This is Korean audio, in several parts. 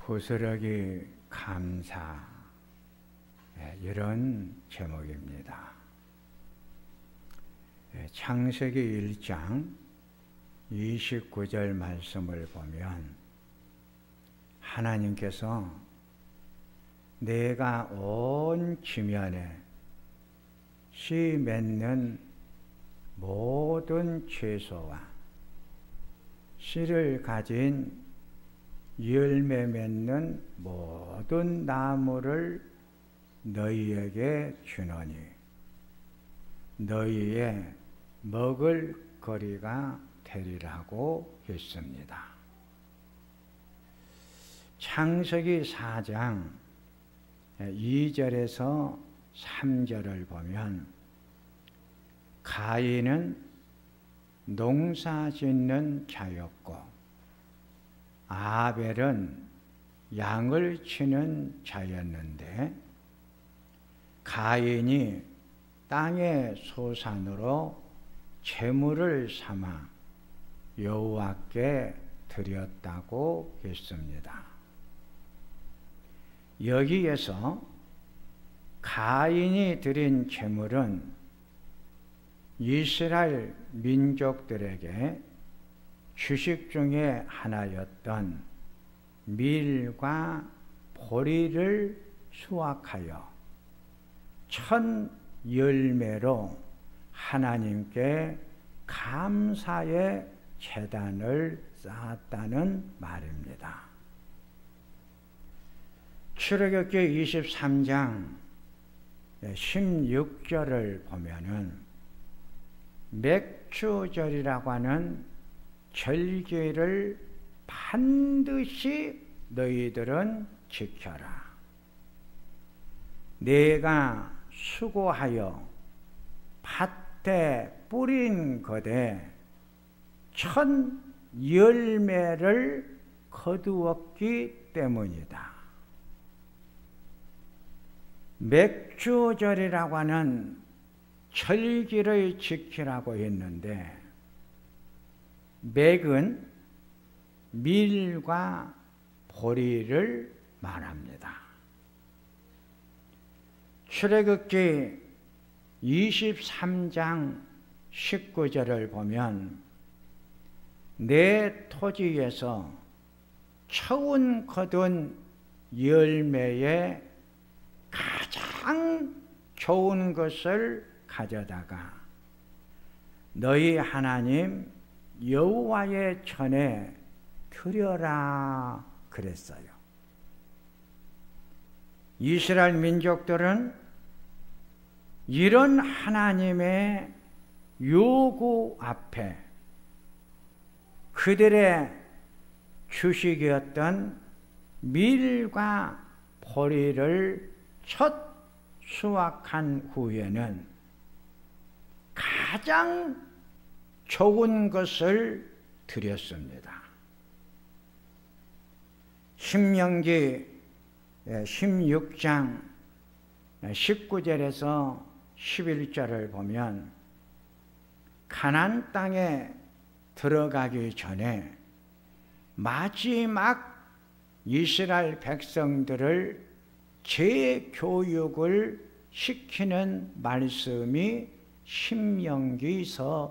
부스러기 감사, 이런 제목입니다. 창세기 1장 29절 말씀을 보면 하나님께서 내가 온 지면에 씨 맺는 모든 채소와 씨를 가진 열매 맺는 모든 나무를 너희에게 주노니 너희의 먹을 거리가 되리라고 했습니다. 창세기 4장 2절에서 3절을 보면 가인은 농사 짓는 자였고 아벨은 양을 치는 자였는데 가인이 땅의 소산으로 제물을 삼아 여호와께 드렸다고 했습니다. 여기에서 가인이 드린 제물은 이스라엘 민족들에게 주식 중에 하나였던 밀과 보리를 수확하여 첫 열매로 하나님께 감사의 제단을 쌓았다는 말입니다. 출애굽기 23장 16절을 보면은 맥주절이라고 하는 절기를 반드시 너희들은 지켜라. 내가 수고하여 밭에 뿌린 것에 첫 열매를 거두었기 때문이다. 맥주절이라고 하는 절기를 지키라고 했는데 맥은 밀과 보리를 말합니다. 출애굽기 23장 19절을 보면 내 토지에서 처음 거둔 열매에 가장 좋은 것을 가져다가 너희 하나님 여호와의 전에 드려라 그랬어요. 이스라엘 민족들은 이런 하나님의 요구 앞에 그들의 주식이었던 밀과 보리를 첫 수확한 후에는 가장 좋은 것을 드렸습니다. 신명기 16장 19절에서 11절을 보면 가나안 땅에 들어가기 전에 마지막 이스라엘 백성들을 재교육을 시키는 말씀이 신명기서입니다.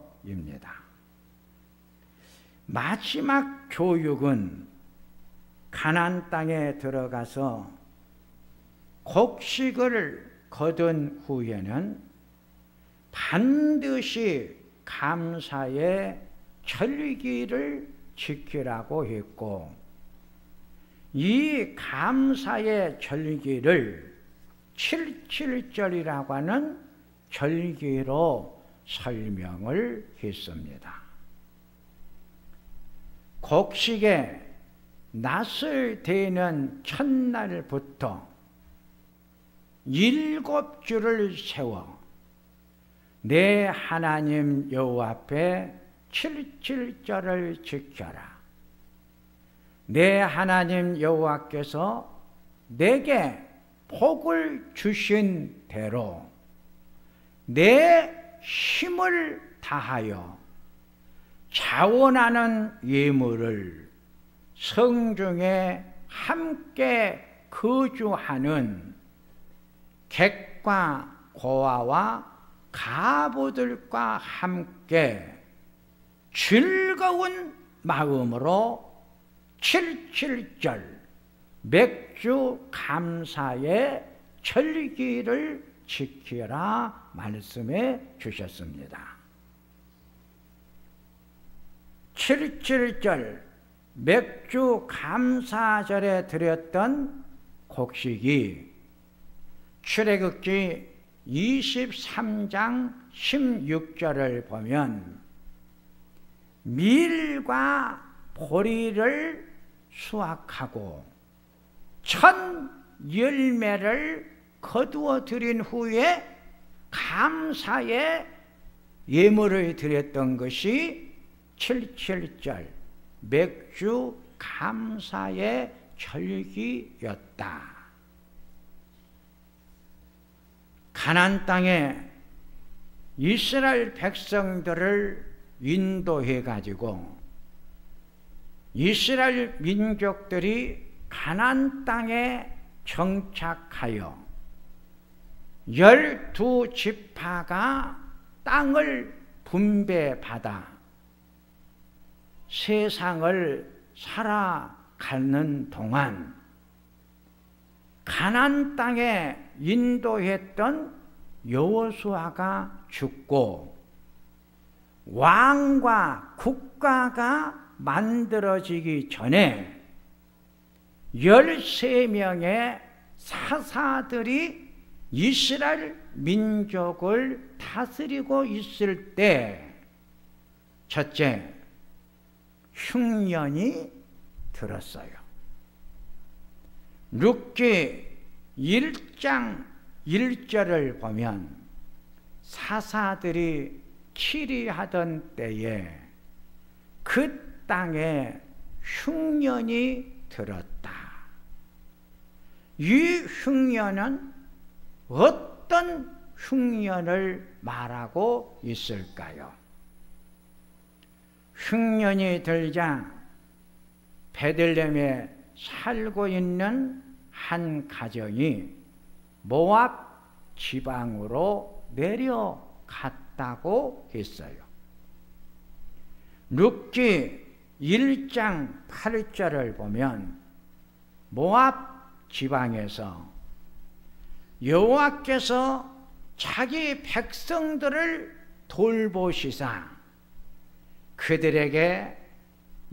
마지막 교육은 가나안 땅에 들어가서 곡식을 거둔 후에는 반드시 감사의 절기를 지키라고 했고 이 감사의 절기를 77절이라고 하는 절기로 설명을 했습니다. 곡식에 낫을 대는 첫날부터 7주를 세워 내 하나님 여호와 앞에 77절을 지켜라. 내 하나님 여호와께서 내게 복을 주신 대로 내 힘을 다하여 자원하는 예물을 성중에 함께 거주하는 객과 고아와 가부들과 함께 즐거운 마음으로 77절 맥주 감사의 절기를 지키라 말씀해 주셨습니다. 77절 맥주 감사절에 드렸던 곡식이 출애굽기 23장 16절을 보면 밀과 보리를 수확하고 첫 열매를 거두어 드린 후에 감사의 예물을 드렸던 것이 77절 맥주 감사의 절기였다. 가나안 땅에 이스라엘 백성들을 인도해 가지고 이스라엘 민족들이 가나안 땅에 정착하여 12지파가 땅을 분배받아 세상을 살아가는 동안 가나안 땅에 인도했던 여호수아가 죽고 왕과 국가가 만들어지기 전에 13명의 사사들이 이스라엘 민족을 다스리고 있을 때 첫째, 흉년이 들었어요. 룻기 1장 1절을 보면 사사들이 치리하던 때에 그 땅에 흉년이 들었다. 이 흉년은 어떤 흉년을 말하고 있을까요? 흉년이 들자 베들레헴에 살고 있는 한 가정이 모압 지방으로 내려갔다고 했어요. 룻기 1장 8절을 보면 모압 지방에서 여호와께서 자기 백성들을 돌보시사 그들에게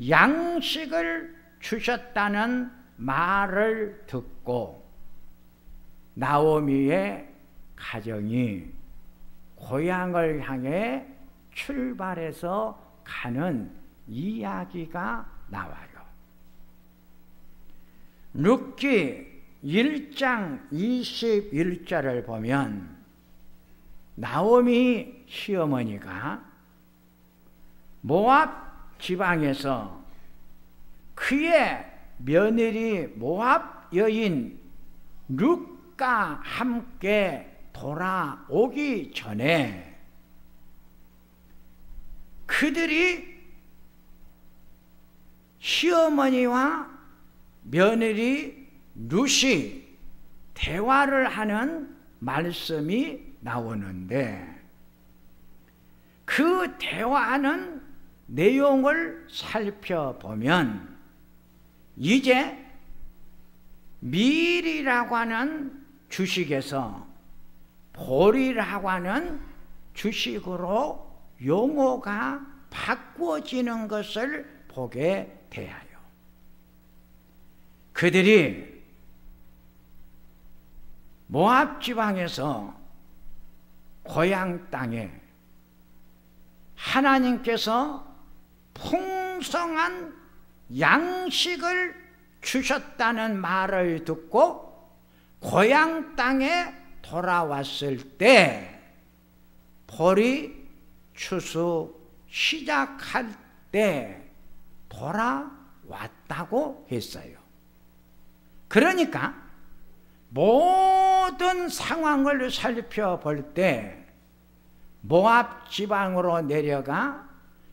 양식을 주셨다는 말을 듣고 나오미의 가정이 고향을 향해 출발해서 가는 이야기가 나와요. 룻기 1장 21절을 보면 나오미 시어머니가 모압 지방에서 그의 며느리 모압 여인 룻과 함께 돌아오기 전에 그들이 시어머니와 며느리 룻이 대화를 하는 말씀이 나오는데 그 대화하는 내용을 살펴보면 이제 밀이라고 하는 주식에서 보리라고 하는 주식으로 용어가 바꾸어지는 것을 보게 돼요. 그들이 모압 지방에서 고향 땅에 하나님께서 풍성한 양식을 주셨다는 말을 듣고 고향 땅에 돌아왔을 때 보리 추수 시작할 때 돌아왔다고 했어요. 그러니까 모든 상황을 살펴볼 때 모압 지방으로 내려가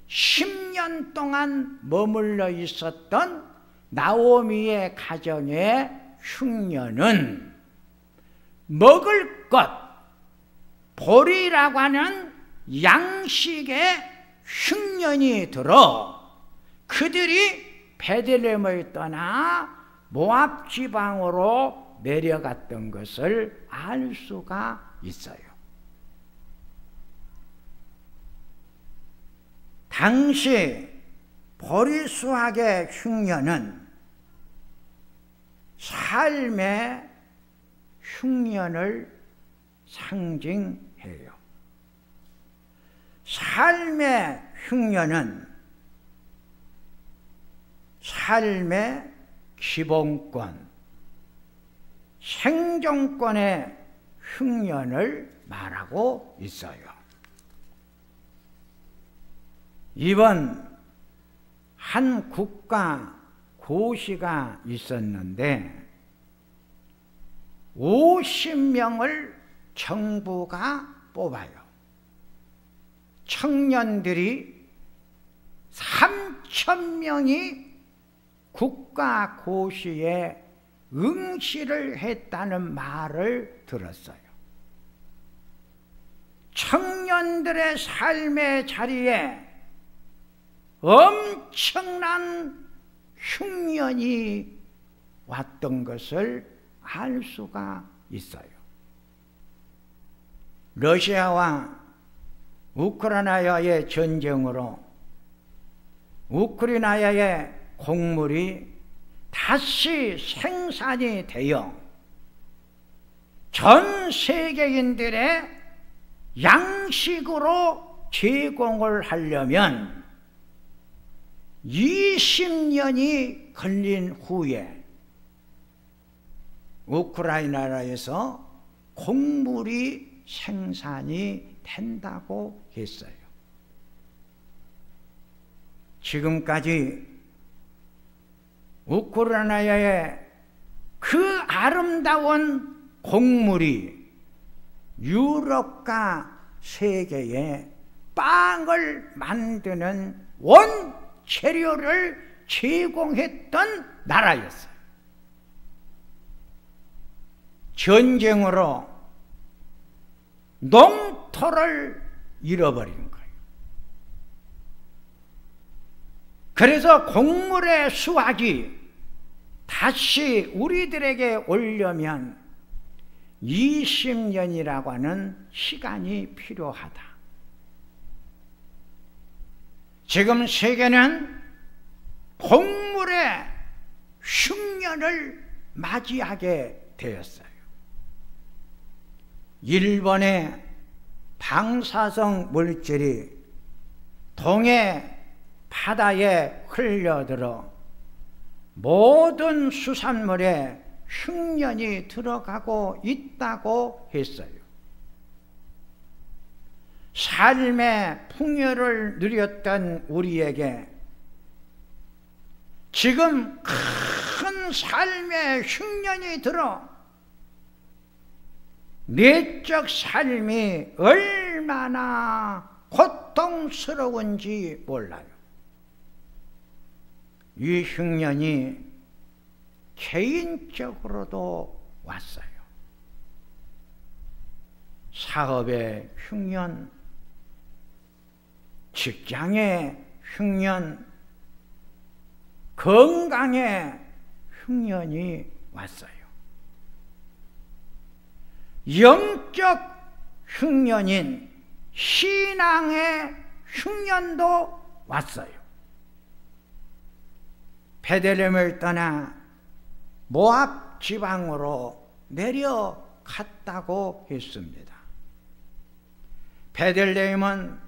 10년 동안 머물러 있었던 나오미의 가정의 흉년은 먹을 것, 보리라고 하는 양식의 흉년이 들어 그들이 베들레헴을 떠나 모압 지방으로 내려갔던 것을 알 수가 있어요. 당시 보리 수확의 흉년은 삶의 흉년을 상징해요. 삶의 흉년은 삶의 기본권, 생존권의 흉년을 말하고 있어요. 이번 한 국가 고시가 있었는데 50명을 정부가 뽑아요. 청년들이 3,000명이 국가 고시에 응시를 했다는 말을 들었어요. 청년들의 삶의 자리에 엄청난 흉년이 왔던 것을 알 수가 있어요. 러시아와 우크라이나의 전쟁으로 우크라이나의 곡물이 다시 생산이 되어 전 세계인들의 양식으로 제공을 하려면 20년이 걸린 후에 우크라이나에서 곡물이 생산이 된다고 했어요. 지금까지 우크라이나의 그 아름다운 곡물이 유럽과 세계에 빵을 만드는 원재료를 제공했던 나라였어요. 전쟁으로 농토를 잃어버린 거예요. 그래서 곡물의 수확이 다시 우리들에게 오려면 20년이라고 하는 시간이 필요하다. 지금 세계는 곡물의 흉년을 맞이하게 되었어요. 일본의 방사성 물질이 동해 바다에 흘려들어 모든 수산물에 흉년이 들어가고 있다고 했어요. 삶의 풍요를 누렸던 우리에게 지금 큰 삶의 흉년이 들어 내적 삶이 얼마나 고통스러운지 몰라요. 이 흉년이 개인적으로도 왔어요. 사업의 흉년, 직장의 흉년, 건강의 흉년이 왔어요. 영적 흉년인 신앙의 흉년도 왔어요. 베들레헴을 떠나 모압 지방으로 내려갔다고 했습니다. 베들레헴은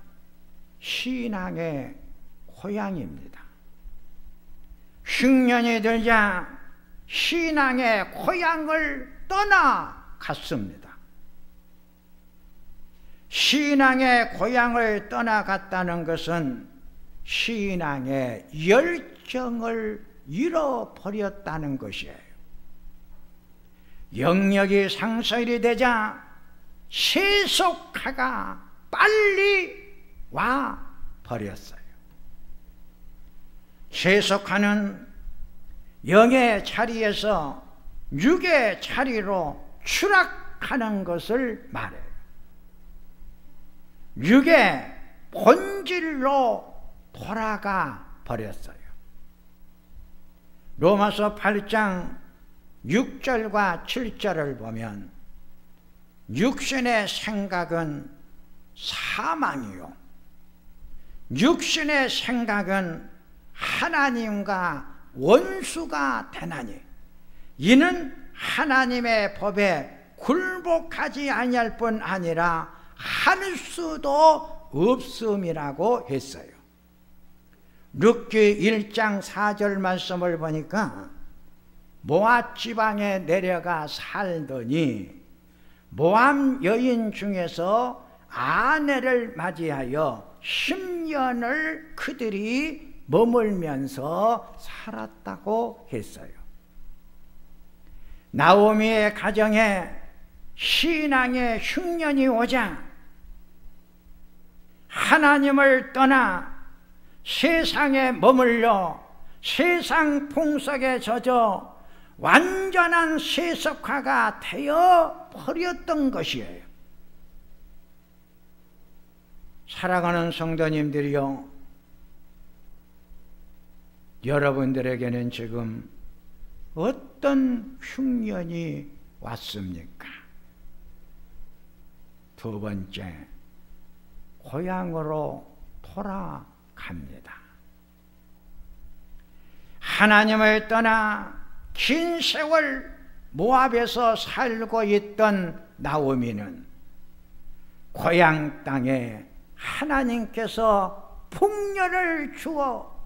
신앙의 고향입니다. 흉년이 들자 신앙의 고향을 떠나갔습니다. 신앙의 고향을 떠나갔다는 것은 신앙의 열정을 잃어버렸다는 것이에요. 영역이 상설이 되자 세속화가 빨리 와 버렸어요. 세속화는 영의 자리에서 육의 자리로 추락하는 것을 말해요. 육의 본질로 돌아가 버렸어요. 로마서 8장 6절과 7절을 보면 육신의 생각은 사망이요, 육신의 생각은 하나님과 원수가 되나니 이는 하나님의 법에 굴복하지 아니할 뿐 아니라 할 수도 없음이라고 했어요. 룻기 1장 4절 말씀을 보니까 모압 지방에 내려가 살더니 모압 여인 중에서 아내를 맞이하여 10년을 그들이 머물면서 살았다고 했어요. 나오미의 가정에 신앙의 흉년이 오자 하나님을 떠나 세상에 머물러 세상 풍속에 젖어 완전한 세속화가 되어 버렸던 것이에요. 사랑하는 성도님들이요, 여러분들에게는 지금 어떤 흉년이 왔습니까? 두 번째, 고향으로 돌아갑니다. 하나님을 떠나 긴 세월 모압에서 살고 있던 나오미는 고향 땅에 하나님께서 풍년을 주어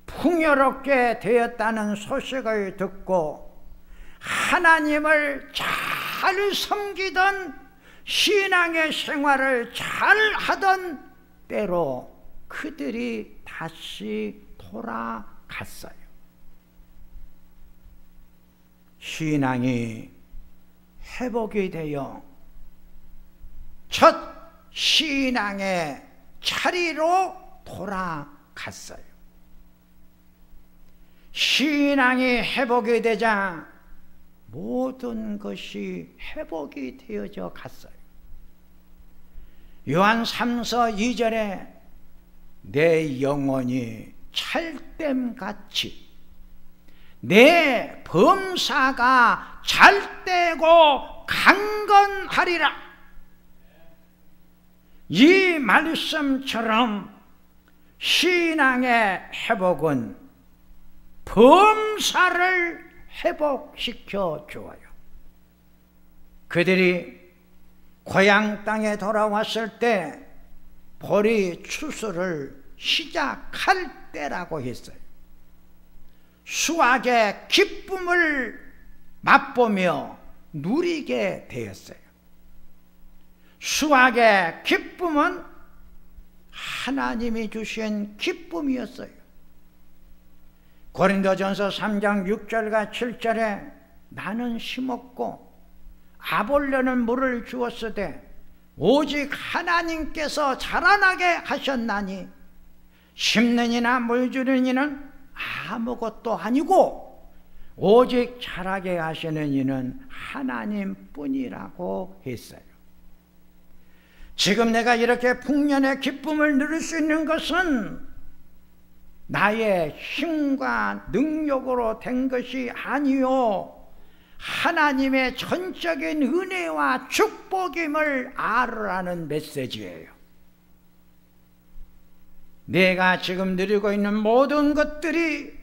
풍요롭게 되었다는 소식을 듣고 하나님을 잘 섬기던 신앙의 생활을 잘 하던 때로 그들이 다시 돌아갔어요. 신앙이 회복이 되어 첫 신앙의 자리로 돌아갔어요. 신앙이 회복이 되자 모든 것이 회복이 되어져 갔어요. 요한 3서 2절에 내 영혼이 찰댐같이 내 범사가 잘되고 강건하리라. 이 말씀처럼 신앙의 회복은 범사를 회복시켜 주어요. 그들이 고향 땅에 돌아왔을 때 보리 추수를 시작할 때라고 했어요. 수확의 기쁨을 맛보며 누리게 되었어요. 수확의 기쁨은 하나님이 주신 기쁨이었어요. 고린도전서 3장 6절과 7절에 나는 심었고 아볼로는 물을 주었으되 오직 하나님께서 자라나게 하셨나니 심는 이나 물 주는 이는 아무것도 아니고 오직 자라게 하시는 이는 하나님뿐이라고 했어요. 지금 내가 이렇게 풍년의 기쁨을 누릴 수 있는 것은 나의 힘과 능력으로 된 것이 아니요 하나님의 전적인 은혜와 축복임을 알으라는 메시지예요. 내가 지금 누리고 있는 모든 것들이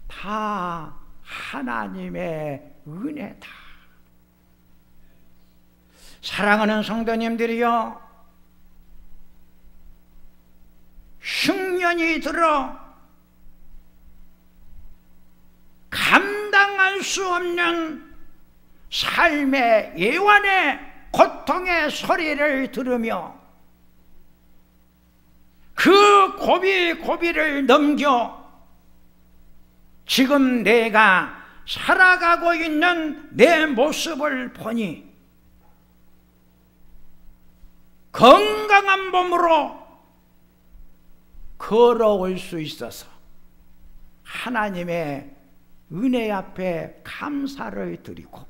다 하나님의 은혜다. 사랑하는 성도님들이여, 흉년이 들어 감당할 수 없는 삶의 예환의 고통의 소리를 들으며 그 고비고비를 넘겨 지금 내가 살아가고 있는 내 모습을 보니 건강한 몸으로 걸어올 수 있어서 하나님의 은혜 앞에 감사를 드리고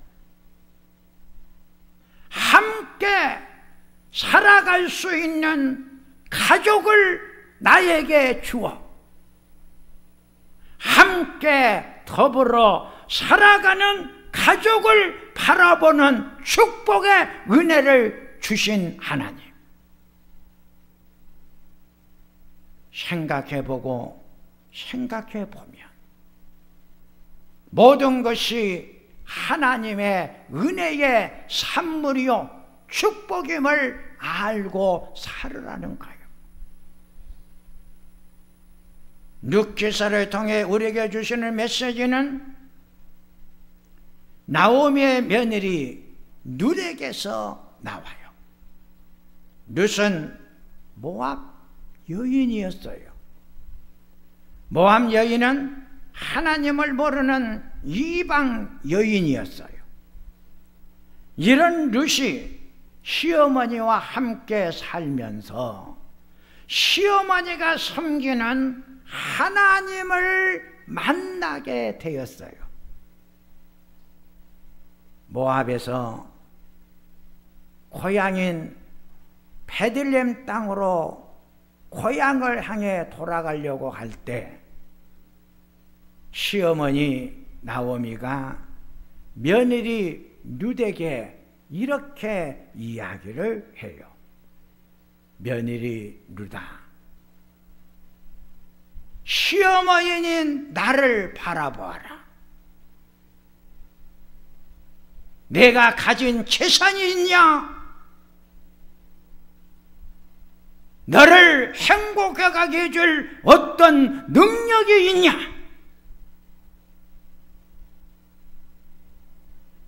함께 살아갈 수 있는 가족을 나에게 주어 함께 더불어 살아가는 가족을 바라보는 축복의 은혜를 주신 하나님, 생각해보고 생각해보면 모든 것이 하나님의 은혜의 산물이요 축복임을 알고 살으라는 거예요. 룻기서를 통해 우리에게 주시는 메시지는 나오미의 며느리 룻에게서 나와요. 룻은 모압 여인이었어요. 모압 여인은 하나님을 모르는 이방 여인이었어요. 이런 룻이 시어머니와 함께 살면서 시어머니가 섬기는 하나님을 만나게 되었어요. 모압에서 고향인 베들레헴 땅으로 고향을 향해 돌아가려고 할 때 시어머니 나오미가 며느리 룻에게 이렇게 이야기를 해요. 며느리 룻아, 시어머니인 나를 바라보아라. 내가 가진 재산이 있냐? 너를 행복하게 해줄 어떤 능력이 있냐?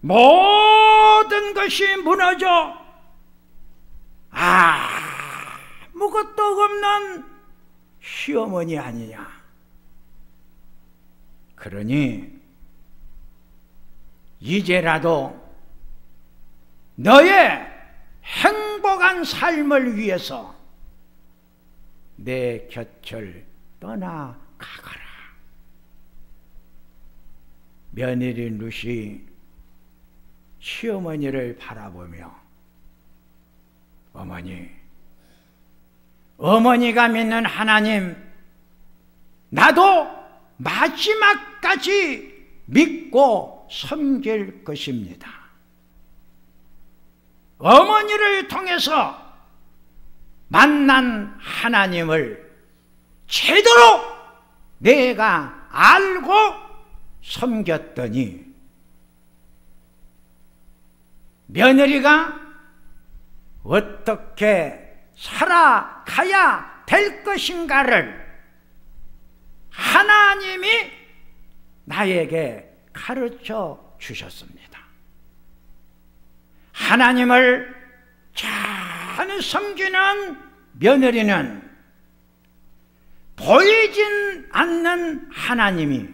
모든 것이 무너져 아무것도 없는 시어머니 아니냐? 그러니 이제라도 너의 행복한 삶을 위해서 내 곁을 떠나가거라. 며느리 룻이 시어머니를 바라보며 어머니가 믿는 하나님, 나도 마지막까지 믿고 섬길 것입니다. 어머니를 통해서 만난 하나님을 제대로 내가 알고 섬겼더니 며느리가 어떻게 살아가야 될 것인가를 하나님이 나에게 가르쳐 주셨습니다. 하나님을 잘 섬기는 며느리는 보이진 않는 하나님이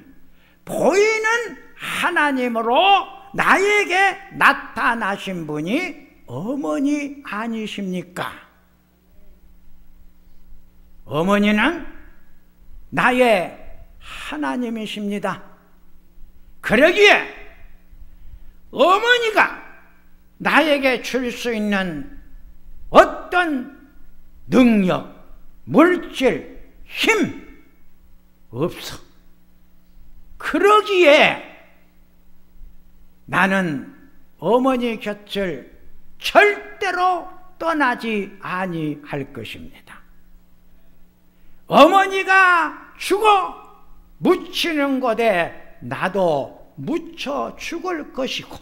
보이는 하나님으로 나에게 나타나신 분이 어머니 아니십니까? 어머니는 나의 하나님이십니다. 그러기에 어머니가 나에게 줄 수 있는 어떤 능력, 물질, 힘 없어. 그러기에 나는 어머니 곁을 절대로 떠나지 아니할 것입니다. 어머니가 죽어 묻히는 곳에 나도 묻혀 죽을 것이고,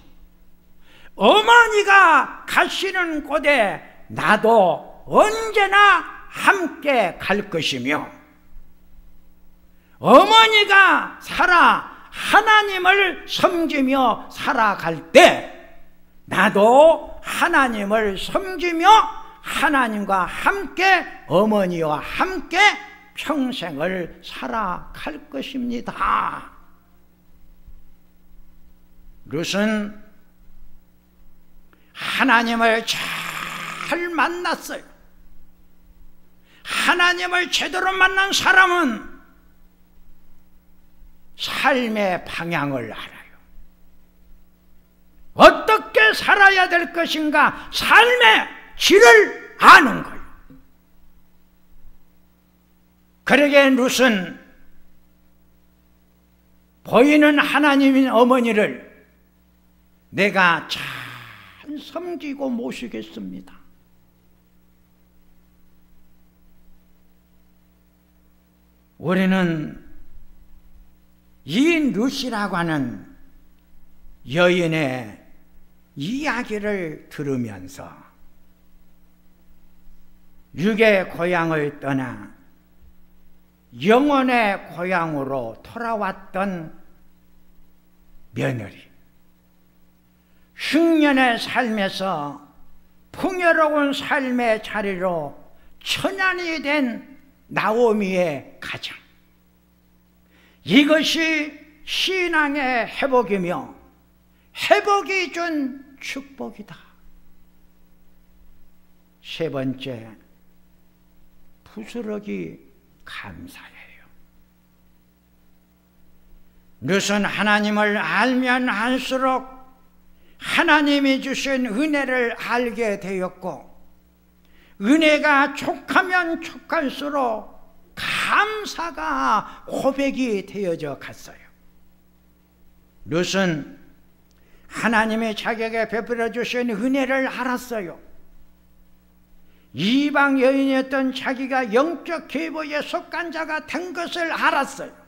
어머니가 가시는 곳에 나도 언제나 함께 갈 것이며, 어머니가 하나님을 섬기며 살아갈 때 나도 하나님을 섬기며 하나님과 함께 어머니와 함께 평생을 살아갈 것입니다. 룻은 하나님을 잘 만났어요. 하나님을 제대로 만난 사람은 삶의 방향을 알아요. 어떻게 살아야 될 것인가, 삶의 질을 아는 거예요. 그러기에 룻은 보이는 하나님인 어머니를 내가 잘 섬기고 모시겠습니다. 우리는 이 룻이라고 하는 여인의 이야기를 들으면서 육의 고향을 떠나 영혼의 고향으로 돌아왔던 며느리, 흉년의 삶에서 풍요로운 삶의 자리로 천연이 된 나오미의 가정, 이것이 신앙의 회복이며 회복이 준 축복이다. 세 번째, 부스러기 감사예요. 룻은 하나님을 알면 알수록 하나님이 주신 은혜를 알게 되었고, 은혜가 촉하면 촉할수록 감사가 고백이 되어져 갔어요. 룻은 하나님이 자기에게 베풀어 주신 은혜를 알았어요. 이방 여인이었던 자기가 영적 계보에 속한 자가 된 것을 알았어요.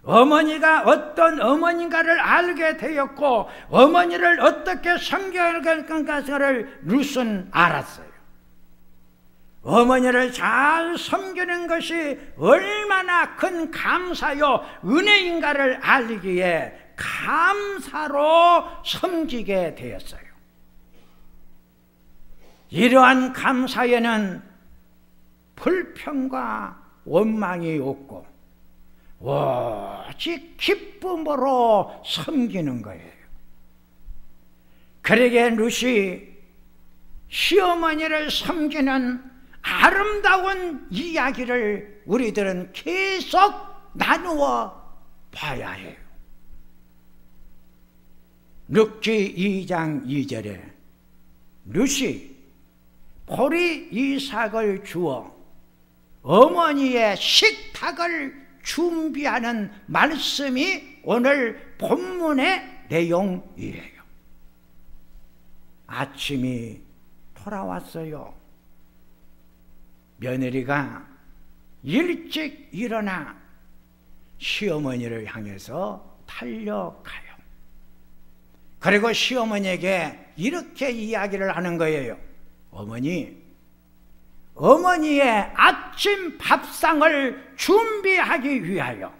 어머니가 어떤 어머니인가를 알게 되었고, 어머니를 어떻게 섬겨야 할 것을 룻은 알았어요. 어머니를 잘 섬기는 것이 얼마나 큰 감사요 은혜인가를 알기에 감사로 섬기게 되었어요. 이러한 감사에는 불평과 원망이 없고 오직 기쁨으로 섬기는 거예요. 그러기에 룻이 시어머니를 섬기는 아름다운 이야기를 우리들은 계속 나누어 봐야 해요. 룻기 2장 2절에 룻이 보리 이삭을 주어 어머니의 식탁을 준비하는 말씀이 오늘 본문의 내용이에요. 아침이 돌아왔어요. 며느리가 일찍 일어나 시어머니를 향해서 달려가요. 그리고 시어머니에게 이렇게 이야기를 하는 거예요. 어머니의 아침 밥상을 준비하기 위하여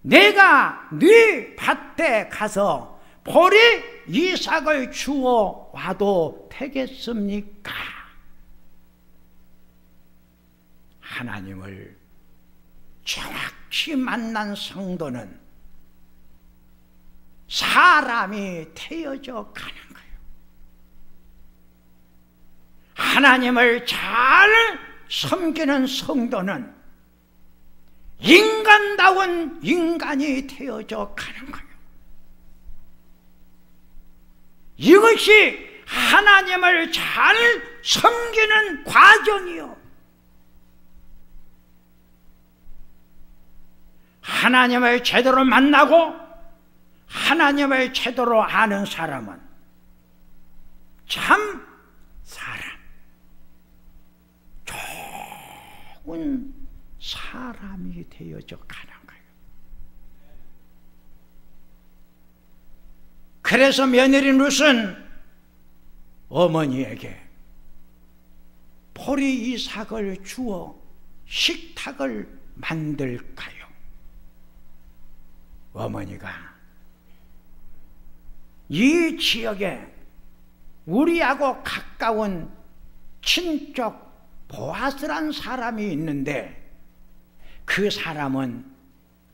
내가 네 밭에 가서 보리 이삭을 주워 와도 되겠습니까? 하나님을 정확히 만난 성도는 사람이 되어져 가는 거예요. 하나님을 잘 섬기는 성도는 인간다운 인간이 되어져 가는 거예요. 이것이 하나님을 잘 섬기는 과정이요. 하나님을 제대로 만나고 하나님을 제대로 아는 사람은 참 사람, 좋은 사람이 되어져 가는 거예요. 그래서 며느리 룻은 어머니에게 보리 이삭을 주어 식탁을 만들까요? 어머니가 이 지역에 우리하고 가까운 친족 보아스란 사람이 있는데 그 사람은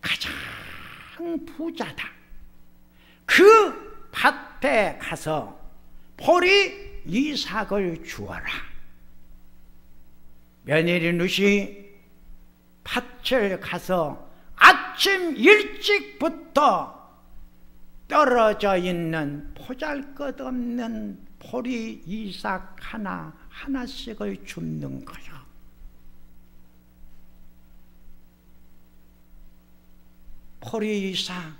가장 부자다. 그 밭에 가서 보리 이삭을 주어라. 며느리 룻이 밭을 가서 아침 일찍부터 떨어져 있는 보잘것없는 보리 이삭 하나씩을 줍는 거예요. 보리 이삭,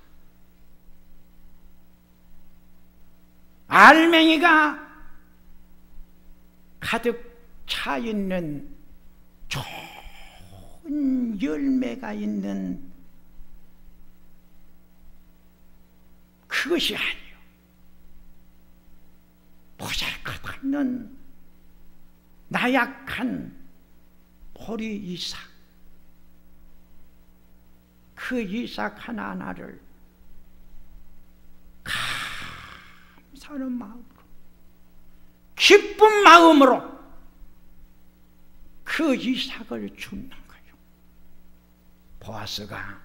알맹이가 가득 차 있는 좋은 열매가 있는 그것이 아니요, 보잘것없는 나약한 보리 이삭, 그 이삭 하나하나를 감사하는 마음으로, 기쁜 마음으로 그 이삭을 줍는 거예요. 보아스가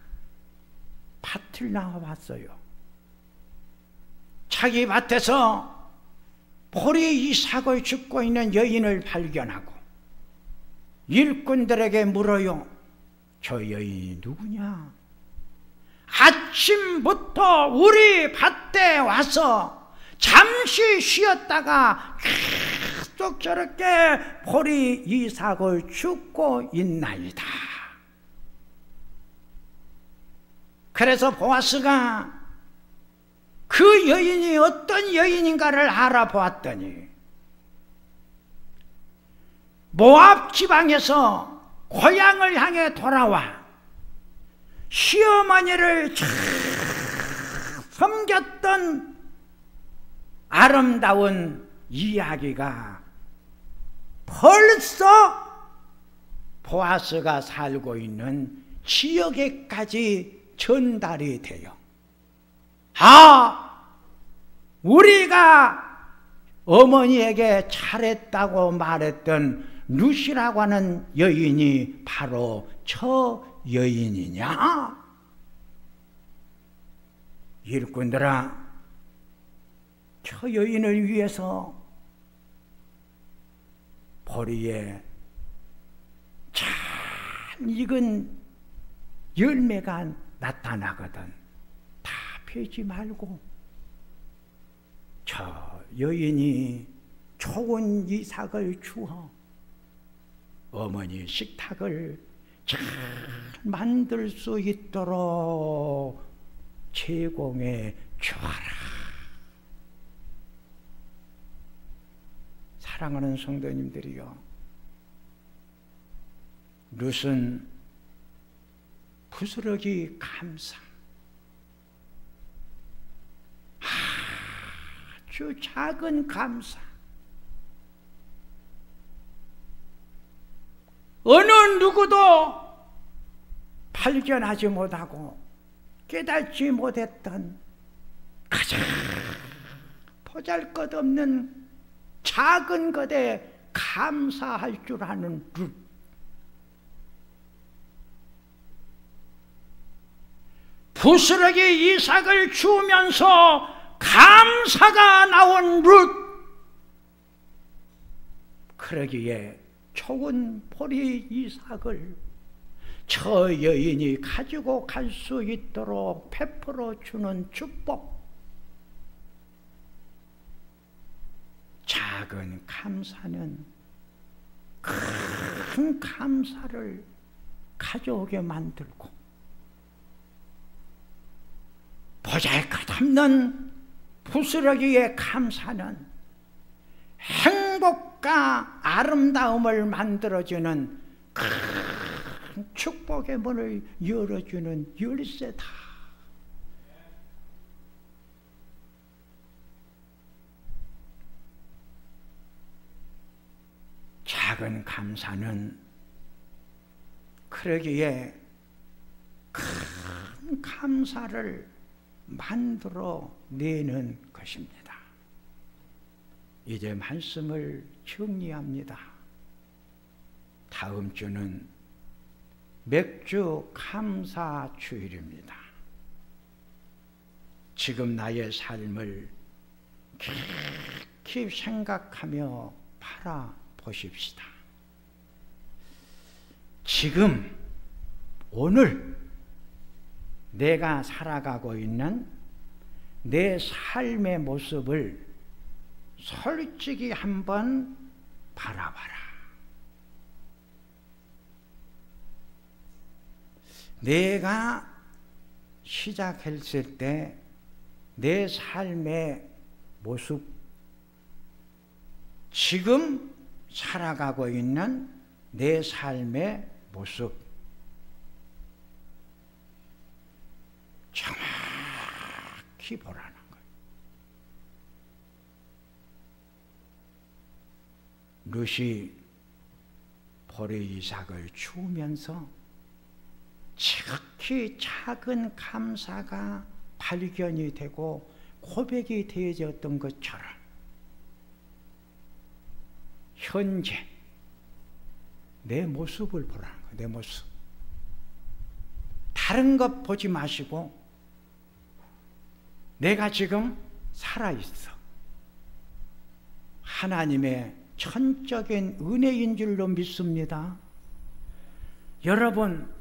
밭을 나와봤어요. 자기 밭에서 보리 이삭을 줍고 있는 여인을 발견하고 일꾼들에게 물어요. 저 여인이 누구냐? 아침부터 우리 밭에 와서 잠시 쉬었다가 계속 저렇게 보리 이삭을 줍고 있나이다. 그래서 보아스가 그 여인이 어떤 여인인가를 알아보았더니 모압 지방에서 고향을 향해 돌아와 시어머니를 참 섬겼던 아름다운 이야기가 벌써 보아스가 살고 있는 지역에까지 전달이 돼요. 우리가 어머니에게 잘했다고 말했던 루시라고 하는 여인이 바로 저 여인이냐? 일꾼들아, 저 여인을 위해서 보리에 잘 익은 열매가 나타나거든. 다 베지 말고 저 여인이 좋은 이삭을 주어 어머니 식탁을 잘 만들 수 있도록 제공해 주어라. 사랑하는 성도님들이요, 룻은 부스러기 감사, 아주 작은 감사, 어느 누구도 발견하지 못하고 깨닫지 못했던 가장 보잘것없는 작은 것에 감사할 줄 아는 룻. 부스러기 이삭을 주면서 감사가 나온 룻. 그러기에 좋은 보리 이삭을 저 여인이 가지고 갈 수 있도록 베풀어 주는 축복. 작은 감사는 큰 감사를 가져오게 만들고, 보잘것없는 부스러기의 감사는 행복과 아름다움을 만들어주는 큰 축복의 문을 열어주는 열쇠다. 작은 감사는 그러기에 큰 감사를 만들어 내는 것입니다. 이제 말씀을 정리합니다. 다음 주는 맥주 감사 주일입니다. 지금 나의 삶을 깊이 생각하며 바라보십시다. 지금 오늘 내가 살아가고 있는 내 삶의 모습을 솔직히 한번 바라봐라. 내가 시작했을 때 내 삶의 모습, 지금 살아가고 있는 내 삶의 모습, 정확히 보라는 거예요. 룻이 보리이삭을 주우면서 지극히 작은 감사가 발견이 되고 고백이 되어졌던 것처럼 현재 내 모습을 보라는 거예요. 내 모습. 다른 것 보지 마시고 내가 지금 살아있어. 하나님의 천적인 은혜인 줄로 믿습니다. 여러분,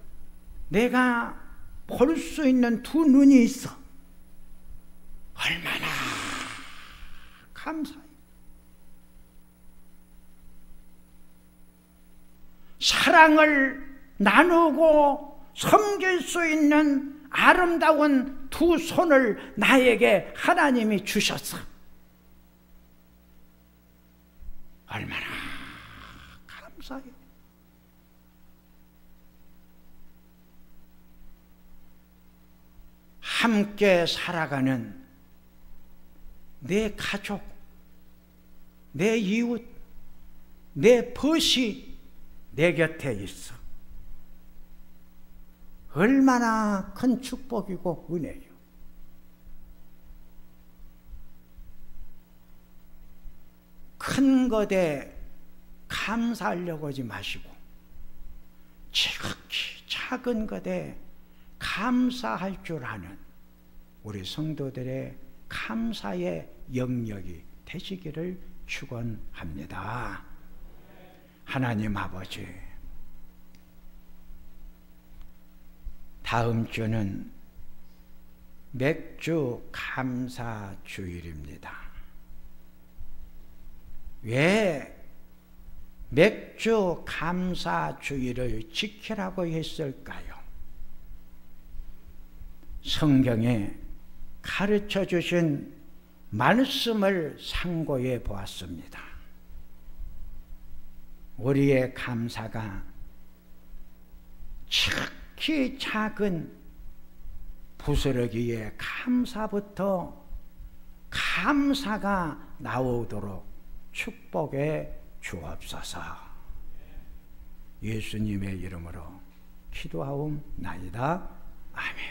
내가 볼 수 있는 두 눈이 있어. 얼마나 감사해요. 사랑을 나누고 섬길 수 있는 아름다운 두 손을 나에게 하나님이 주셨어. 얼마나 감사해요. 함께 살아가는 내 가족, 내 이웃, 내 벗이 내 곁에 있어. 얼마나 큰 축복이고 은혜요. 큰 것에 감사하려고 하지 마시고 지극히 작은 것에 감사할 줄 아는 우리 성도들의 감사의 영역이 되시기를 축원합니다. 하나님 아버지, 다음 주는 맥주 감사 주일입니다. 왜 맥주 감사 주일을 지키라고 했을까요? 성경에 가르쳐 주신 말씀을 상고해 보았습니다. 우리의 감사가 지극히 작은 부스러기의 감사부터 감사가 나오도록 축복해 주옵소서. 예수님의 이름으로 기도하옵나이다. 아멘.